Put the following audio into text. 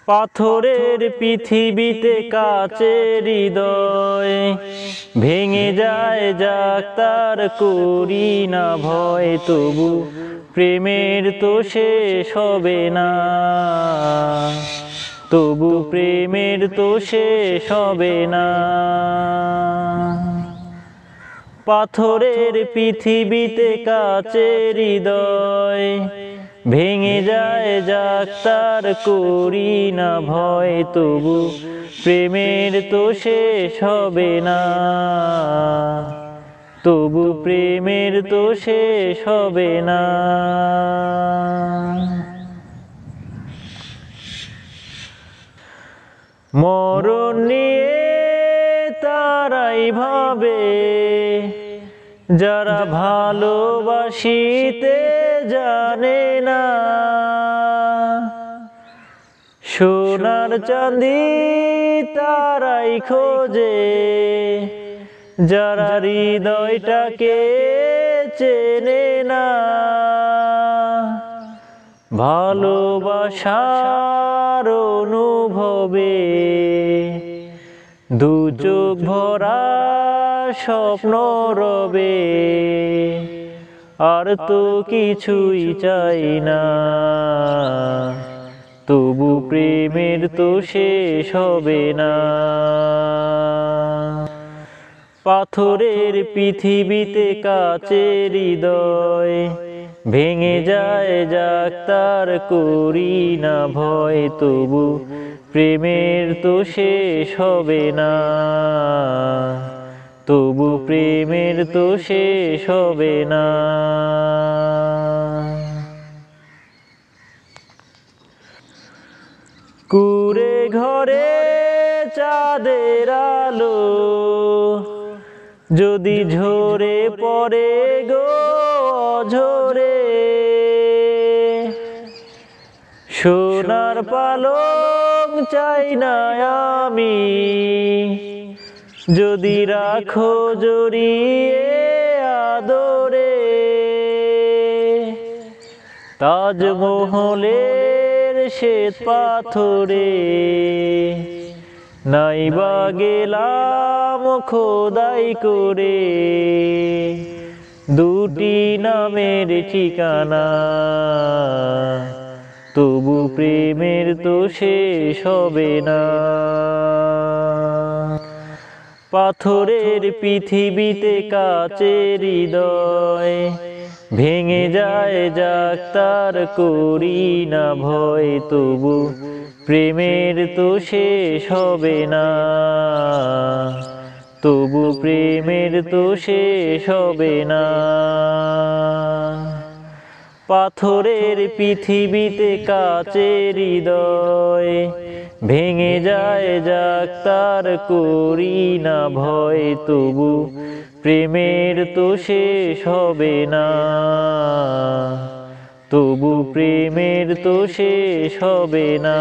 পাথরের পৃথিবীতে কাচের হৃদয় ভেঙে যায় যাক তার করি না ভয়, তবু প্রেমের তো শেষ হবে না, তবু প্রেমের তো শেষ হবে না। পাথরের পৃথিবীতে কাচের হৃদয় ভেঙে যায় যাক তার করি না ভয়, তবু প্রেমের তো শেষ হবে না, তবু প্রেমের তো শেষ হবে না। মরণ নিয়ে তারাই ভাবে যারা ভালোবাসিতে জানে না, সোনার চাঁদি তারাই খোঁজে যারা হৃদয়টাকে চেনে না। ভালোবাসার অনুভবে দু চোখ ভরা স্বপ্ন রবে, আর তো কিছুই চাই না, তবু প্রেমের তো শেষ হবে না। পাথরের পৃথিবীতে কাচের হৃদয় ভেঙে যায় যাক তার করি না ভয়, তবু প্রেমের তো শেষ হবে না, তবু প্রেমের তো শেষ হবে না। কুঁড়ে ঘরে চাঁদের আলো যদি ঝরে পড়ে গো ঝরে, সোনার পালক চাই না আমি যদি রাখো জড়িয়ে আদরে। তাজমহলের শ্বেত পাথরে নাইবা গেলাম খোদাই করে দুটি নামের ঠিকানা, তবু প্রেমের তো শেষ হবে না। পাথরের পৃথিবীতে কাচের হৃদয় ভেঙে যায় যাক তার করি না ভয়, তবু প্রেমের তো শেষ হবে না, তবু প্রেমের তো শেষ হবে না। পাথরের পৃথিবীতে কাচের হৃদয় ভেঙে যায় যাক তার করি না ভয়, তবু প্রেমের তো শেষ হবে না, তবু প্রেমের তো শেষ হবে না।